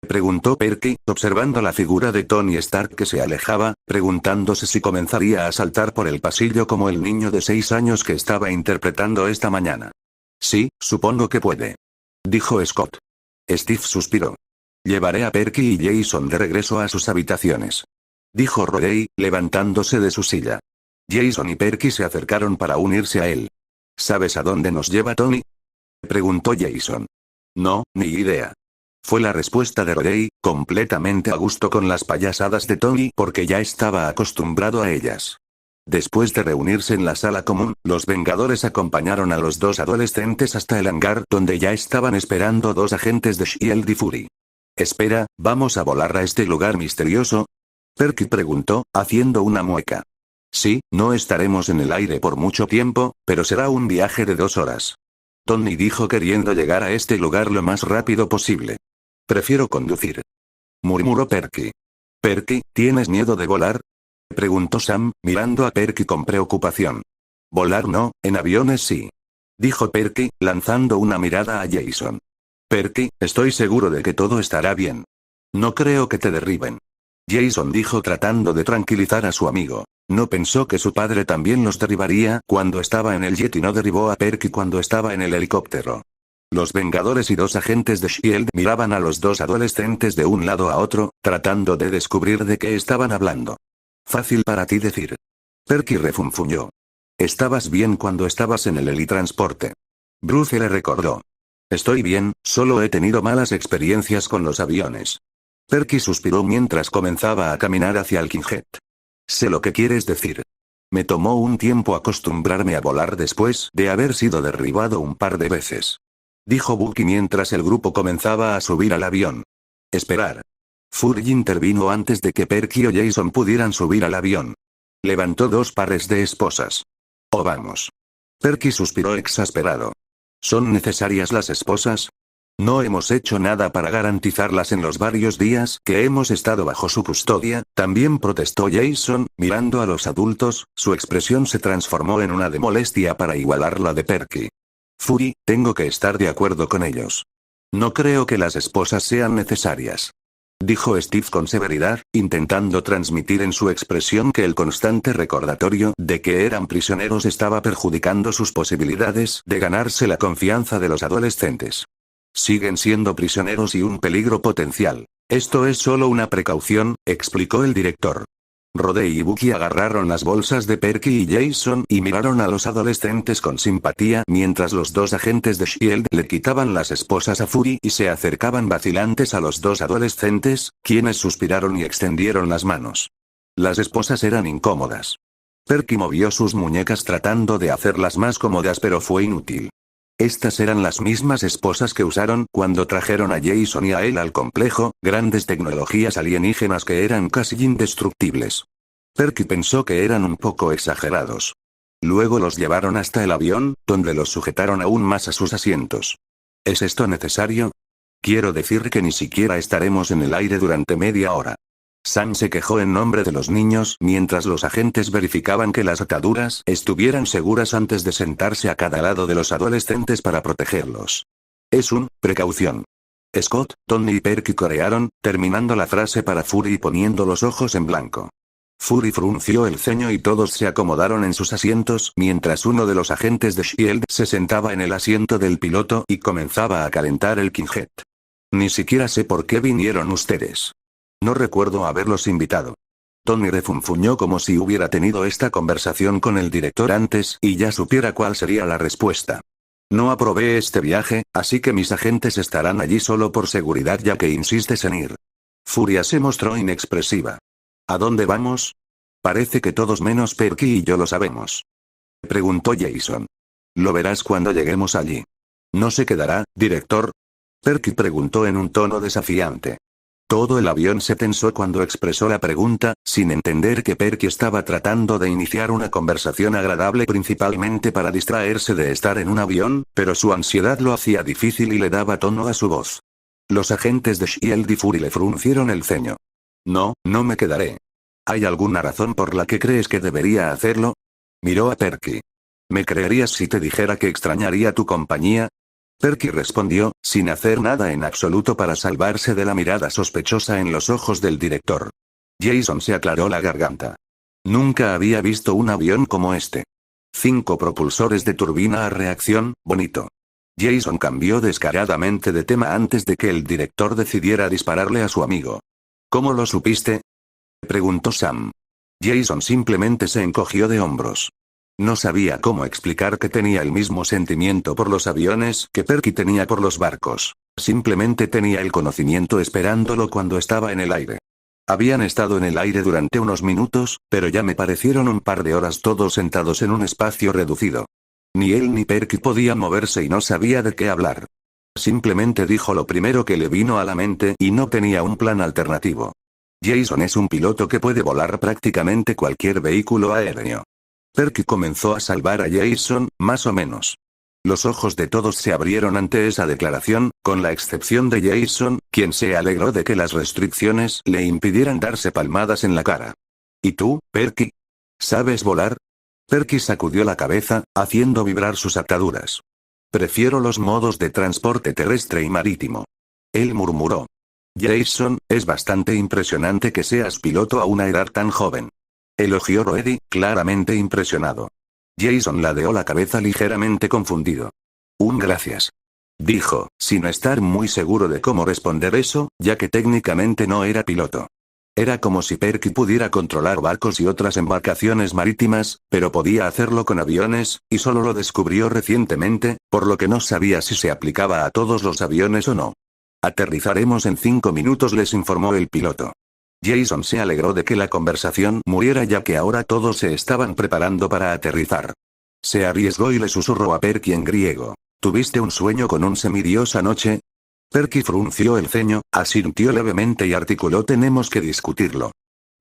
Preguntó Perky, observando la figura de Tony Stark que se alejaba, preguntándose si comenzaría a saltar por el pasillo como el niño de 6 años que estaba interpretando esta mañana. Sí, supongo que puede. Dijo Scott. Steve suspiró. Llevaré a Perky y Jason de regreso a sus habitaciones. Dijo Rodey, levantándose de su silla. Jason y Perky se acercaron para unirse a él. ¿Sabes a dónde nos lleva Tony? Preguntó Jason. No, ni idea. Fue la respuesta de Rodey, completamente a gusto con las payasadas de Tony porque ya estaba acostumbrado a ellas. Después de reunirse en la sala común, los Vengadores acompañaron a los dos adolescentes hasta el hangar donde ya estaban esperando 2 agentes de Shield y Fury. Espera, ¿vamos a volar a este lugar misterioso? Perky preguntó, haciendo una mueca. Sí, no estaremos en el aire por mucho tiempo, pero será un viaje de 2 horas. Tony dijo queriendo llegar a este lugar lo más rápido posible. Prefiero conducir. Murmuró Perky. Perky, ¿tienes miedo de volar? Preguntó Sam, mirando a Perky con preocupación. Volar no, en aviones sí. Dijo Perky, lanzando una mirada a Jason. Perky, estoy seguro de que todo estará bien. No creo que te derriben. Jason dijo tratando de tranquilizar a su amigo. No pensó que su padre también los derribaría cuando estaba en el jet y no derribó a Perky cuando estaba en el helicóptero. Los Vengadores y dos agentes de S.H.I.E.L.D. miraban a los dos adolescentes de un lado a otro, tratando de descubrir de qué estaban hablando. Fácil para ti decir. Perky refunfuñó. Estabas bien cuando estabas en el helitransporte. Bruce le recordó. Estoy bien, solo he tenido malas experiencias con los aviones. Perky suspiró mientras comenzaba a caminar hacia el Kingjet. Sé lo que quieres decir. Me tomó un tiempo acostumbrarme a volar después de haber sido derribado un par de veces. Dijo Bucky mientras el grupo comenzaba a subir al avión. Esperar. Fury intervino antes de que Perky o Jason pudieran subir al avión. Levantó dos pares de esposas. Oh vamos. Perky suspiró exasperado. ¿Son necesarias las esposas? No hemos hecho nada para garantizarlas en los varios días que hemos estado bajo su custodia, también protestó Jason, mirando a los adultos, su expresión se transformó en una de molestia para igualar la de Perky. Fury, tengo que estar de acuerdo con ellos. No creo que las esposas sean necesarias. Dijo Steve con severidad, intentando transmitir en su expresión que el constante recordatorio de que eran prisioneros estaba perjudicando sus posibilidades de ganarse la confianza de los adolescentes. Siguen siendo prisioneros y un peligro potencial. Esto es solo una precaución, explicó el director. Rhodey y Bucky agarraron las bolsas de Perky y Jason y miraron a los adolescentes con simpatía mientras los dos agentes de S.H.I.E.L.D. le quitaban las esposas a Fury y se acercaban vacilantes a los dos adolescentes, quienes suspiraron y extendieron las manos. Las esposas eran incómodas. Perky movió sus muñecas tratando de hacerlas más cómodas pero fue inútil. Estas eran las mismas esposas que usaron cuando trajeron a Jason y a él al complejo, grandes tecnologías alienígenas que eran casi indestructibles. Perky pensó que eran un poco exagerados. Luego los llevaron hasta el avión, donde los sujetaron aún más a sus asientos. ¿Es esto necesario? Quiero decir que ni siquiera estaremos en el aire durante media hora. Sam se quejó en nombre de los niños mientras los agentes verificaban que las ataduras estuvieran seguras antes de sentarse a cada lado de los adolescentes para protegerlos. Es precaución. Scott, Tony y Perky corearon, terminando la frase para Fury y poniendo los ojos en blanco. Fury frunció el ceño y todos se acomodaron en sus asientos mientras uno de los agentes de S.H.I.E.L.D. se sentaba en el asiento del piloto y comenzaba a calentar el Kingjet. Ni siquiera sé por qué vinieron ustedes. No recuerdo haberlos invitado. Tony refunfuñó como si hubiera tenido esta conversación con el director antes y ya supiera cuál sería la respuesta. No aprobé este viaje, así que mis agentes estarán allí solo por seguridad ya que insistes en ir. Furia se mostró inexpresiva. ¿A dónde vamos? Parece que todos menos Perky y yo lo sabemos. Preguntó Jason. Lo verás cuando lleguemos allí. ¿No se quedará, director? Perky preguntó en un tono desafiante. Todo el avión se tensó cuando expresó la pregunta, sin entender que Perky estaba tratando de iniciar una conversación agradable principalmente para distraerse de estar en un avión, pero su ansiedad lo hacía difícil y le daba tono a su voz. Los agentes de S.H.I.E.L.D. y Fury le fruncieron el ceño. No, no me quedaré. ¿Hay alguna razón por la que crees que debería hacerlo? Miró a Perky. ¿Me creerías si te dijera que extrañaría tu compañía? Perky respondió, sin hacer nada en absoluto para salvarse de la mirada sospechosa en los ojos del director. Jason se aclaró la garganta. Nunca había visto un avión como este. 5 propulsores de turbina a reacción, bonito. Jason cambió descaradamente de tema antes de que el director decidiera dispararle a su amigo. ¿Cómo lo supiste? Preguntó Sam. Jason simplemente se encogió de hombros. No sabía cómo explicar que tenía el mismo sentimiento por los aviones que Perky tenía por los barcos. Simplemente tenía el conocimiento esperándolo cuando estaba en el aire. Habían estado en el aire durante unos minutos, pero ya me parecieron un par de horas todos sentados en un espacio reducido. Ni él ni Perky podían moverse y no sabía de qué hablar. Simplemente dijo lo primero que le vino a la mente y no tenía un plan alternativo. Jason es un piloto que puede volar prácticamente cualquier vehículo aéreo. Perky comenzó a salvar a Jason, más o menos. Los ojos de todos se abrieron ante esa declaración, con la excepción de Jason, quien se alegró de que las restricciones le impidieran darse palmadas en la cara. ¿Y tú, Perky? ¿Sabes volar? Perky sacudió la cabeza, haciendo vibrar sus ataduras. Prefiero los modos de transporte terrestre y marítimo. Él murmuró. Jason, es bastante impresionante que seas piloto a una edad tan joven. Elogió Roedy, claramente impresionado. Jason ladeó la cabeza ligeramente confundido. Gracias. Dijo, sin estar muy seguro de cómo responder eso, ya que técnicamente no era piloto. Era como si Perky pudiera controlar barcos y otras embarcaciones marítimas, pero podía hacerlo con aviones, y solo lo descubrió recientemente, por lo que no sabía si se aplicaba a todos los aviones o no. Aterrizaremos en 5 minutos, les informó el piloto. Jason se alegró de que la conversación muriera ya que ahora todos se estaban preparando para aterrizar. Se arriesgó y le susurró a Perky en griego. ¿Tuviste un sueño con un semidios anoche? Perky frunció el ceño, asintió levemente y articuló: tenemos que discutirlo.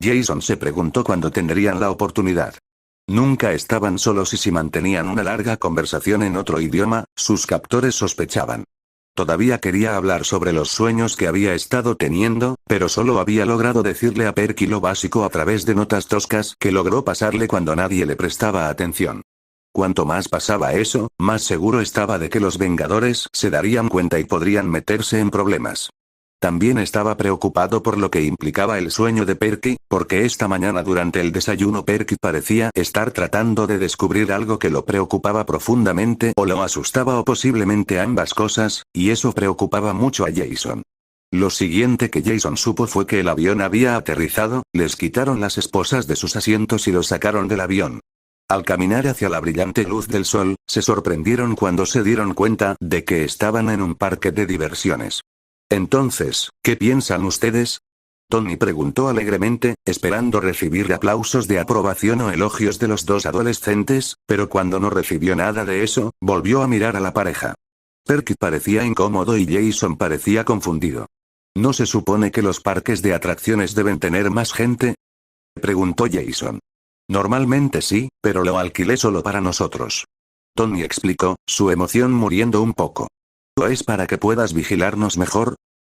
Jason se preguntó cuándo tendrían la oportunidad. Nunca estaban solos y si mantenían una larga conversación en otro idioma, sus captores sospechaban. Todavía quería hablar sobre los sueños que había estado teniendo, pero solo había logrado decirle a Perky lo básico a través de notas toscas que logró pasarle cuando nadie le prestaba atención. Cuanto más pasaba eso, más seguro estaba de que los Vengadores se darían cuenta y podrían meterse en problemas. También estaba preocupado por lo que implicaba el sueño de Perky, porque esta mañana durante el desayuno Perky parecía estar tratando de descubrir algo que lo preocupaba profundamente o lo asustaba o posiblemente ambas cosas, y eso preocupaba mucho a Jason. Lo siguiente que Jason supo fue que el avión había aterrizado, les quitaron las esposas de sus asientos y los sacaron del avión. Al caminar hacia la brillante luz del sol, se sorprendieron cuando se dieron cuenta de que estaban en un parque de diversiones. Entonces, ¿qué piensan ustedes? Tony preguntó alegremente, esperando recibir aplausos de aprobación o elogios de los dos adolescentes, pero cuando no recibió nada de eso, volvió a mirar a la pareja. Perky parecía incómodo y Jason parecía confundido. ¿No se supone que los parques de atracciones deben tener más gente? Preguntó Jason. Normalmente sí, pero lo alquilé solo para nosotros. Tony explicó, su emoción muriendo un poco. ¿O es para que puedas vigilarnos mejor?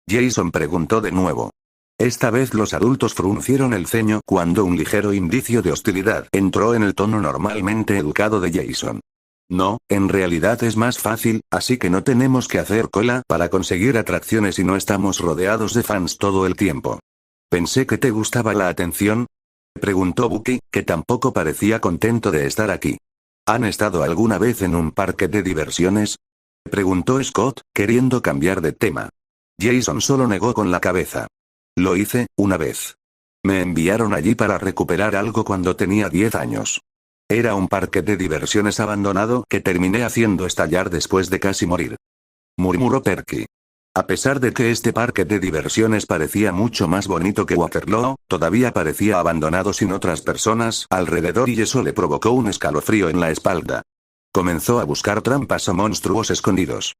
Jason preguntó de nuevo. Esta vez los adultos fruncieron el ceño cuando un ligero indicio de hostilidad entró en el tono normalmente educado de Jason. No, en realidad es más fácil, así que no tenemos que hacer cola para conseguir atracciones y no estamos rodeados de fans todo el tiempo. Pensé que te gustaba la atención. Preguntó Bucky, que tampoco parecía contento de estar aquí. ¿Han estado alguna vez en un parque de diversiones? Preguntó Scott, queriendo cambiar de tema. Jason solo negó con la cabeza. Lo hice, una vez. Me enviaron allí para recuperar algo cuando tenía 10 años. Era un parque de diversiones abandonado que terminé haciendo estallar después de casi morir. Murmuró Perky. A pesar de que este parque de diversiones parecía mucho más bonito que Waterloo, todavía parecía abandonado sin otras personas alrededor y eso le provocó un escalofrío en la espalda. Comenzó a buscar trampas o monstruos escondidos.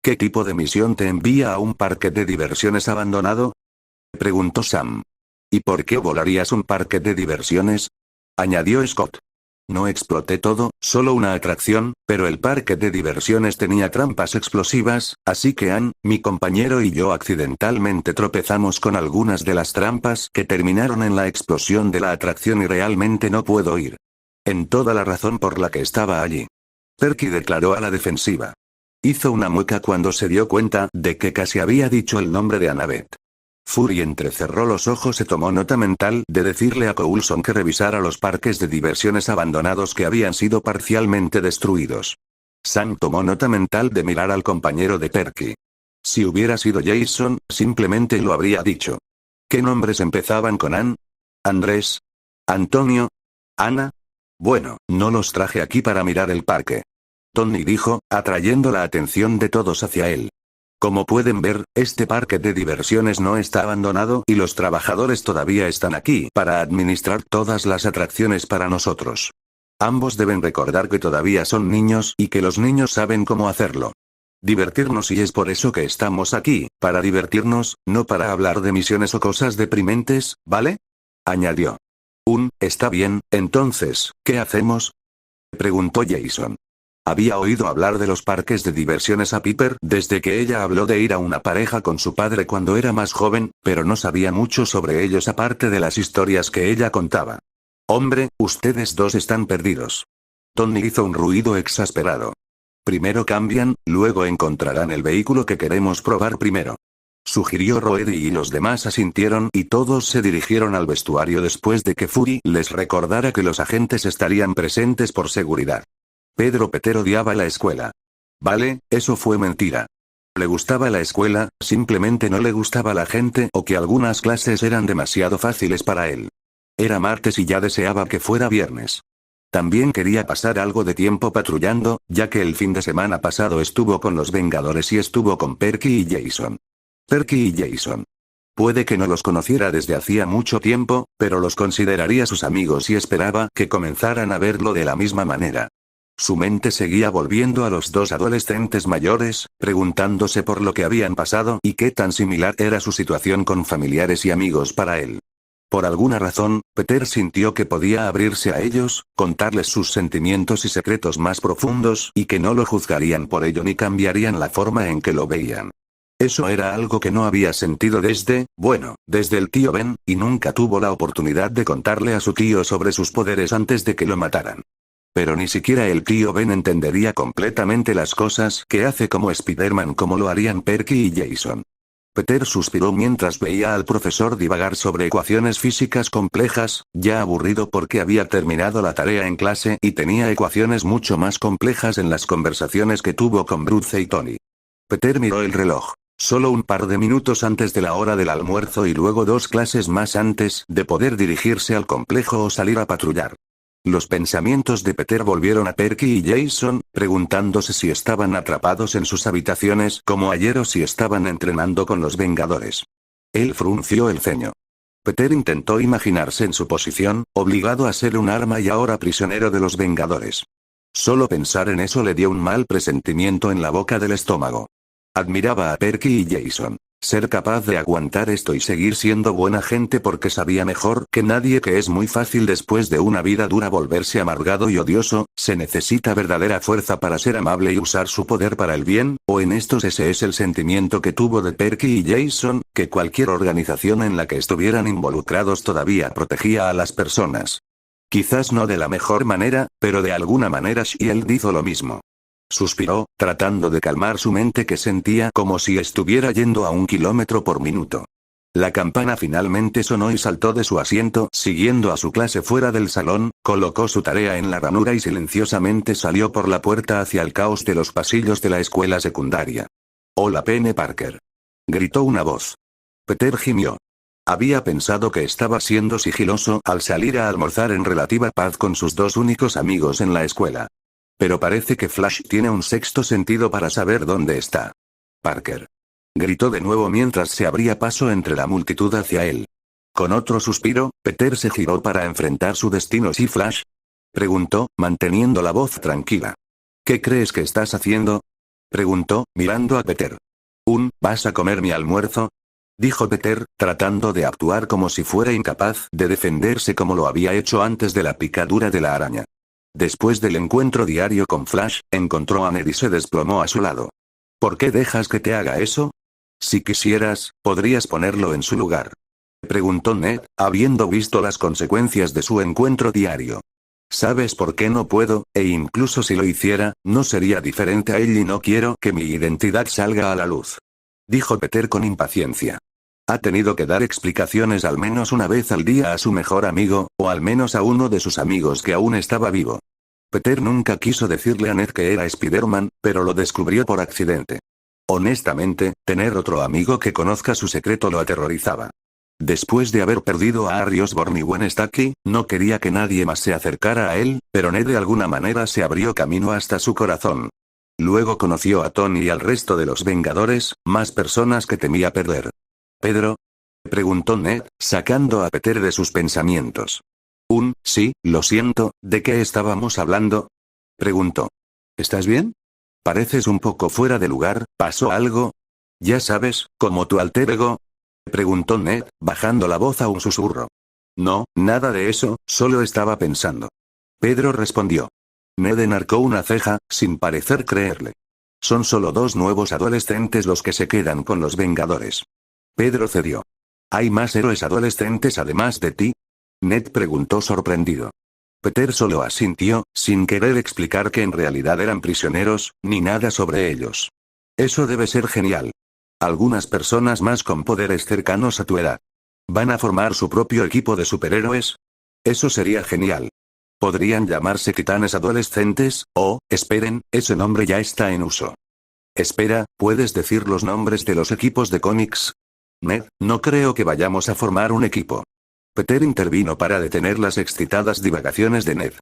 ¿Qué tipo de misión te envía a un parque de diversiones abandonado? Preguntó Sam. ¿Y por qué volarías un parque de diversiones? Añadió Scott. No exploté todo, solo una atracción, pero el parque de diversiones tenía trampas explosivas, así que Ann, mi compañero y yo accidentalmente tropezamos con algunas de las trampas que terminaron en la explosión de la atracción y realmente no puedo ir. En toda la razón por la que estaba allí. Perky declaró a la defensiva. Hizo una mueca cuando se dio cuenta de que casi había dicho el nombre de Annabeth. Fury entrecerró los ojos y tomó nota mental de decirle a Coulson que revisara los parques de diversiones abandonados que habían sido parcialmente destruidos. Sam tomó nota mental de mirar al compañero de Perky. Si hubiera sido Jason, simplemente lo habría dicho. ¿Qué nombres empezaban con Ann? ¿Andrés? ¿Antonio? ¿Ana? Bueno, no los traje aquí para mirar el parque. Tony dijo, atrayendo la atención de todos hacia él. Como pueden ver, este parque de diversiones no está abandonado y los trabajadores todavía están aquí para administrar todas las atracciones para nosotros. Ambos deben recordar que todavía son niños y que los niños saben cómo hacerlo. Divertirnos y es por eso que estamos aquí, para divertirnos, no para hablar de misiones o cosas deprimentes, ¿vale? Añadió. Está bien, entonces, ¿qué hacemos? Preguntó Jason. Había oído hablar de los parques de diversiones a Piper desde que ella habló de ir a una pareja con su padre cuando era más joven, pero no sabía mucho sobre ellos aparte de las historias que ella contaba. Hombre, ustedes dos están perdidos. Tony hizo un ruido exasperado. Primero cambian, luego encontrarán el vehículo que queremos probar primero. Sugirió Roedy y los demás asintieron y todos se dirigieron al vestuario después de que Fury les recordara que los agentes estarían presentes por seguridad. Pedro Peter odiaba la escuela. Vale, eso fue mentira. Le gustaba la escuela, simplemente no le gustaba la gente o que algunas clases eran demasiado fáciles para él. Era martes y ya deseaba que fuera viernes. También quería pasar algo de tiempo patrullando, ya que el fin de semana pasado estuvo con los Vengadores y estuvo con Perky y Jason. Perky y Jason. Puede que no los conociera desde hacía mucho tiempo, pero los consideraría sus amigos y esperaba que comenzaran a verlo de la misma manera. Su mente seguía volviendo a los dos adolescentes mayores, preguntándose por lo que habían pasado y qué tan similar era su situación con familiares y amigos para él. Por alguna razón, Peter sintió que podía abrirse a ellos, contarles sus sentimientos y secretos más profundos y que no lo juzgarían por ello ni cambiarían la forma en que lo veían. Eso era algo que no había sentido desde el tío Ben, y nunca tuvo la oportunidad de contarle a su tío sobre sus poderes antes de que lo mataran. Pero ni siquiera el tío Ben entendería completamente las cosas que hace como Spider-Man como lo harían Perky y Jason. Peter suspiró mientras veía al profesor divagar sobre ecuaciones físicas complejas, ya aburrido porque había terminado la tarea en clase y tenía ecuaciones mucho más complejas en las conversaciones que tuvo con Bruce y Tony. Peter miró el reloj. Solo un par de minutos antes de la hora del almuerzo y luego 2 clases más antes de poder dirigirse al complejo o salir a patrullar. Los pensamientos de Peter volvieron a Perky y Jason, preguntándose si estaban atrapados en sus habitaciones como ayer o si estaban entrenando con los Vengadores. Él frunció el ceño. Peter intentó imaginarse en su posición, obligado a ser un arma y ahora prisionero de los Vengadores. Solo pensar en eso le dio un mal presentimiento en la boca del estómago. Admiraba a Perky y Jason. Ser capaz de aguantar esto y seguir siendo buena gente porque sabía mejor que nadie que es muy fácil después de una vida dura volverse amargado y odioso, se necesita verdadera fuerza para ser amable y usar su poder para el bien, o en estos ese es el sentimiento que tuvo de Perky y Jason, que cualquier organización en la que estuvieran involucrados todavía protegía a las personas. Quizás no de la mejor manera, pero de alguna manera Shield hizo lo mismo. Suspiró, tratando de calmar su mente que sentía como si estuviera yendo a 1 kilómetro por minuto. La campana finalmente sonó y saltó de su asiento, siguiendo a su clase fuera del salón, colocó su tarea en la ranura y silenciosamente salió por la puerta hacia el caos de los pasillos de la escuela secundaria. «Hola Penny Parker», gritó una voz. Peter gimió. Había pensado que estaba siendo sigiloso al salir a almorzar en relativa paz con sus 2 únicos amigos en la escuela. Pero parece que Flash tiene un sexto sentido para saber dónde está. Parker. Gritó de nuevo mientras se abría paso entre la multitud hacia él. Con otro suspiro, Peter se giró para enfrentar su destino. ¿Sí, Flash?, preguntó, manteniendo la voz tranquila. ¿Qué crees que estás haciendo?, preguntó, mirando a Peter. ¿Vas a comer mi almuerzo?, dijo Peter, tratando de actuar como si fuera incapaz de defenderse como lo había hecho antes de la picadura de la araña. Después del encuentro diario con Flash, encontró a Ned y se desplomó a su lado. ¿Por qué dejas que te haga eso? Si quisieras, podrías ponerlo en su lugar, preguntó Ned, habiendo visto las consecuencias de su encuentro diario. ¿Sabes por qué no puedo? E incluso si lo hiciera, no sería diferente a él y no quiero que mi identidad salga a la luz, dijo Peter con impaciencia. Ha tenido que dar explicaciones al menos una vez al día a su mejor amigo, o al menos a uno de sus amigos que aún estaba vivo. Peter nunca quiso decirle a Ned que era Spider-Man, pero lo descubrió por accidente. Honestamente, tener otro amigo que conozca su secreto lo aterrorizaba. Después de haber perdido a Harry Osborn y Gwen Stacy, no quería que nadie más se acercara a él, pero Ned de alguna manera se abrió camino hasta su corazón. Luego conoció a Tony y al resto de los Vengadores, más personas que temía perder. ¿Pedro?, preguntó Ned, sacando a Peter de sus pensamientos. Sí, lo siento, ¿de qué estábamos hablando?, preguntó. ¿Estás bien? Pareces un poco fuera de lugar, ¿pasó algo? Ya sabes, como tu alter ego, preguntó Ned, bajando la voz a un susurro. No, nada de eso, solo estaba pensando. Pedro respondió. Ned enarcó una ceja, sin parecer creerle. Son solo 2 nuevos adolescentes los que se quedan con los Vengadores. Pedro cedió. ¿Hay más héroes adolescentes además de ti? Ned preguntó sorprendido. Peter solo asintió, sin querer explicar que en realidad eran prisioneros, ni nada sobre ellos. Eso debe ser genial. Algunas personas más con poderes cercanos a tu edad. ¿Van a formar su propio equipo de superhéroes? Eso sería genial. ¿Podrían llamarse titanes adolescentes? Oh, esperen, ese nombre ya está en uso. Espera, ¿puedes decir los nombres de los equipos de cómics? Ned, no creo que vayamos a formar un equipo. Peter intervino para detener las excitadas divagaciones de Ned.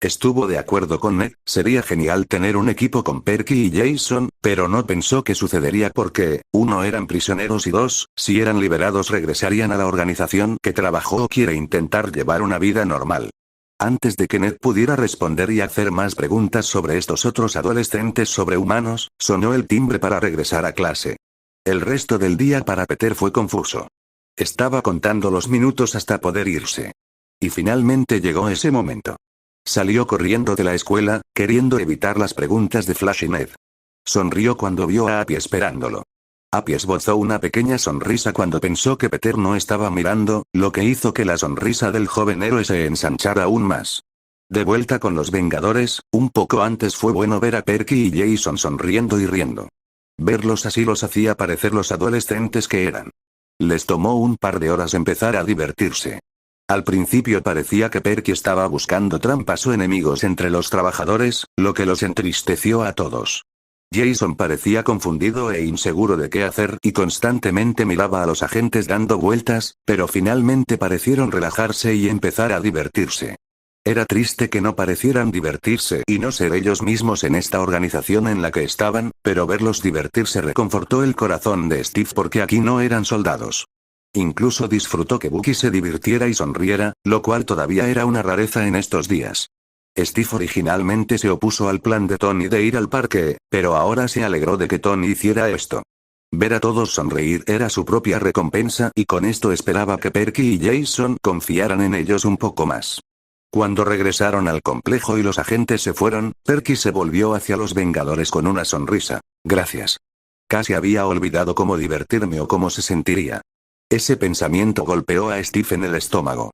Estuvo de acuerdo con Ned, sería genial tener un equipo con Perky y Jason, pero no pensó que sucedería porque, uno, eran prisioneros y dos, si eran liberados regresarían a la organización que trabajó o quiere intentar llevar una vida normal. Antes de que Ned pudiera responder y hacer más preguntas sobre estos otros adolescentes sobrehumanos, sonó el timbre para regresar a clase. El resto del día para Peter fue confuso. Estaba contando los minutos hasta poder irse. Y finalmente llegó ese momento. Salió corriendo de la escuela, queriendo evitar las preguntas de Flash y Ned. Sonrió cuando vio a Appy esperándolo. Appy esbozó una pequeña sonrisa cuando pensó que Peter no estaba mirando, lo que hizo que la sonrisa del joven héroe se ensanchara aún más. De vuelta con los Vengadores, un poco antes fue bueno ver a Perky y Jason sonriendo y riendo. Verlos así los hacía parecer los adolescentes que eran. Les tomó un par de horas empezar a divertirse. Al principio parecía que Perky estaba buscando trampas o enemigos entre los trabajadores, lo que los entristeció a todos. Jason parecía confundido e inseguro de qué hacer y constantemente miraba a los agentes dando vueltas, pero finalmente parecieron relajarse y empezar a divertirse. Era triste que no parecieran divertirse y no ser ellos mismos en esta organización en la que estaban, pero verlos divertirse reconfortó el corazón de Steve porque aquí no eran soldados. Incluso disfrutó que Bucky se divirtiera y sonriera, lo cual todavía era una rareza en estos días. Steve originalmente se opuso al plan de Tony de ir al parque, pero ahora se alegró de que Tony hiciera esto. Ver a todos sonreír era su propia recompensa y con esto esperaba que Perky y Jason confiaran en ellos un poco más. Cuando regresaron al complejo y los agentes se fueron, Perky se volvió hacia los Vengadores con una sonrisa. Gracias. Casi había olvidado cómo divertirme o cómo se sentiría. Ese pensamiento golpeó a Steve en el estómago.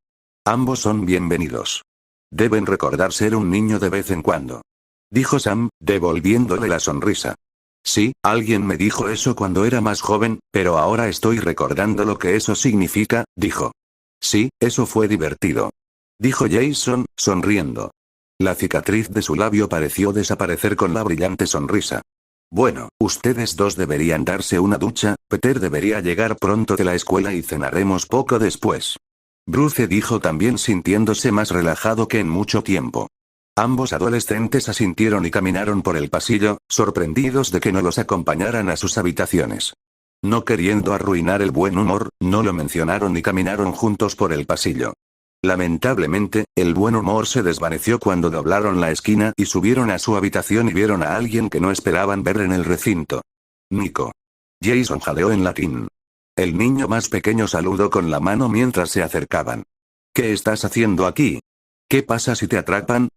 Ambos son bienvenidos. Deben recordar ser un niño de vez en cuando. Dijo Sam, devolviéndole la sonrisa. Sí, alguien me dijo eso cuando era más joven, pero ahora estoy recordando lo que eso significa, dijo. Sí, eso fue divertido. Dijo Jason, sonriendo. La cicatriz de su labio pareció desaparecer con la brillante sonrisa. Bueno, ustedes dos deberían darse una ducha, Peter debería llegar pronto de la escuela y cenaremos poco después. Bruce dijo también sintiéndose más relajado que en mucho tiempo. Ambos adolescentes asintieron y caminaron por el pasillo, sorprendidos de que no los acompañaran a sus habitaciones. No queriendo arruinar el buen humor, no lo mencionaron y caminaron juntos por el pasillo. Lamentablemente, el buen humor se desvaneció cuando doblaron la esquina y subieron a su habitación y vieron a alguien que no esperaban ver en el recinto. Nico. Jason jadeó en latín. El niño más pequeño saludó con la mano mientras se acercaban. ¿Qué estás haciendo aquí? ¿Qué pasa si te atrapan?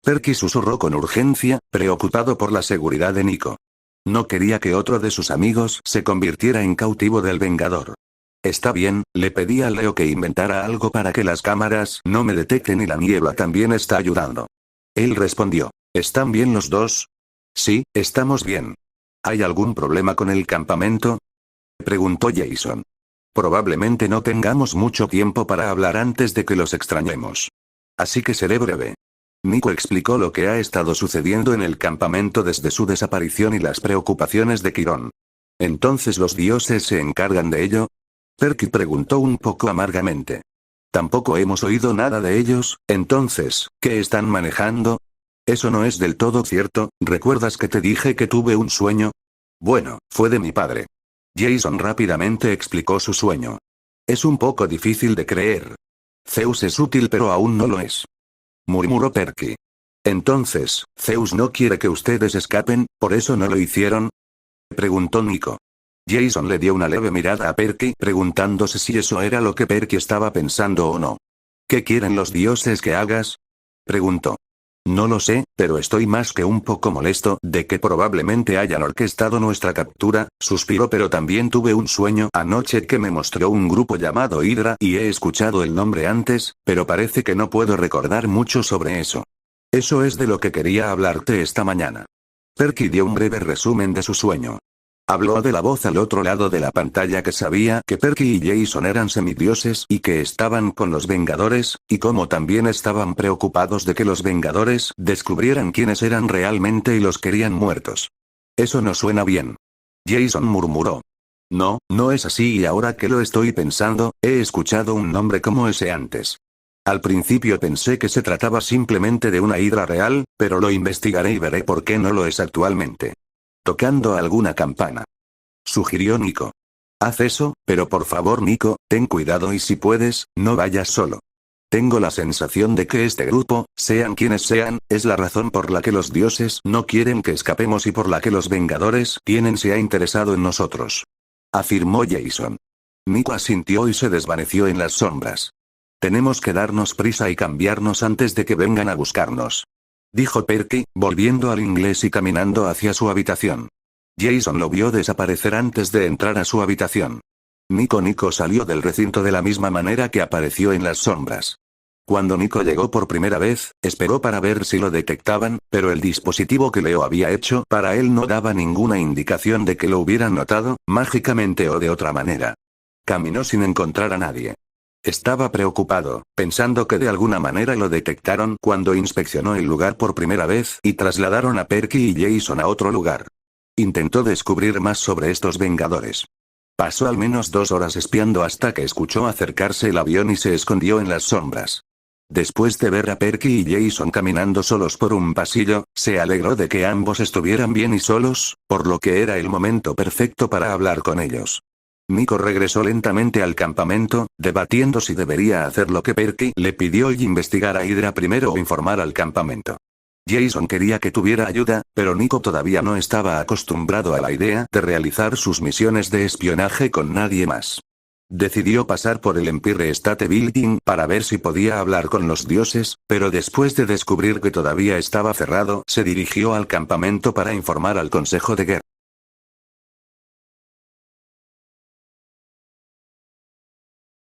Perky susurró con urgencia, preocupado por la seguridad de Nico. No quería que otro de sus amigos se convirtiera en cautivo del Vengador. Está bien, le pedí a Leo que inventara algo para que las cámaras no me detecten y la niebla también está ayudando. Él respondió. ¿Están bien los dos? Sí, estamos bien. ¿Hay algún problema con el campamento? Preguntó Jason. Probablemente no tengamos mucho tiempo para hablar antes de que los extrañemos. Así que seré breve. Nico explicó lo que ha estado sucediendo en el campamento desde su desaparición y las preocupaciones de Quirón. ¿Entonces los dioses se encargan de ello? Perky preguntó un poco amargamente. Tampoco hemos oído nada de ellos, entonces, ¿qué están manejando? Eso no es del todo cierto, ¿recuerdas que te dije que tuve un sueño? Bueno, fue de mi padre. Jason rápidamente explicó su sueño. Es un poco difícil de creer. Zeus es útil pero aún no lo es. Murmuró Perky. Entonces, Zeus no quiere que ustedes escapen, ¿por eso no lo hicieron? Preguntó Nico. Jason le dio una leve mirada a Perky preguntándose si eso era lo que Perky estaba pensando o no. ¿Qué quieren los dioses que hagas? Preguntó. No lo sé, pero estoy más que un poco molesto de que probablemente hayan orquestado nuestra captura, suspiró, pero también tuve un sueño anoche que me mostró un grupo llamado Hydra y he escuchado el nombre antes, pero parece que no puedo recordar mucho sobre eso. Eso es de lo que quería hablarte esta mañana. Perky dio un breve resumen de su sueño. Habló de la voz al otro lado de la pantalla que sabía que Perky y Jason eran semidioses y que estaban con los Vengadores, y cómo también estaban preocupados de que los Vengadores descubrieran quiénes eran realmente y los querían muertos. Eso no suena bien. Jason murmuró. No, no es así y ahora que lo estoy pensando, he escuchado un nombre como ese antes. Al principio pensé que se trataba simplemente de una hidra real, pero lo investigaré y veré por qué no lo es actualmente. Tocando alguna campana. Sugirió Nico. Haz eso, pero por favor Nico, ten cuidado y si puedes, no vayas solo. Tengo la sensación de que este grupo, sean quienes sean, es la razón por la que los dioses no quieren que escapemos y por la que los Vengadores se ha interesado en nosotros. Afirmó Jason. Nico asintió y se desvaneció en las sombras. Tenemos que darnos prisa y cambiarnos antes de que vengan a buscarnos. Dijo Perky, volviendo al inglés y caminando hacia su habitación. Jason lo vio desaparecer antes de entrar a su habitación. Nico salió del recinto de la misma manera que apareció en las sombras. Cuando Nico llegó por primera vez, esperó para ver si lo detectaban, pero el dispositivo que Leo había hecho para él no daba ninguna indicación de que lo hubieran notado, mágicamente o de otra manera. Caminó sin encontrar a nadie. Estaba preocupado, pensando que de alguna manera lo detectaron cuando inspeccionó el lugar por primera vez y trasladaron a Perky y Jason a otro lugar. Intentó descubrir más sobre estos Vengadores. Pasó al menos 2 horas espiando hasta que escuchó acercarse el avión y se escondió en las sombras. Después de ver a Perky y Jason caminando solos por un pasillo, se alegró de que ambos estuvieran bien y solos, por lo que era el momento perfecto para hablar con ellos. Nico regresó lentamente al campamento, debatiendo si debería hacer lo que Perky le pidió y investigar a Hydra primero o informar al campamento. Jason quería que tuviera ayuda, pero Nico todavía no estaba acostumbrado a la idea de realizar sus misiones de espionaje con nadie más. Decidió pasar por el Empire State Building para ver si podía hablar con los dioses, pero después de descubrir que todavía estaba cerrado, se dirigió al campamento para informar al Consejo de Guerra.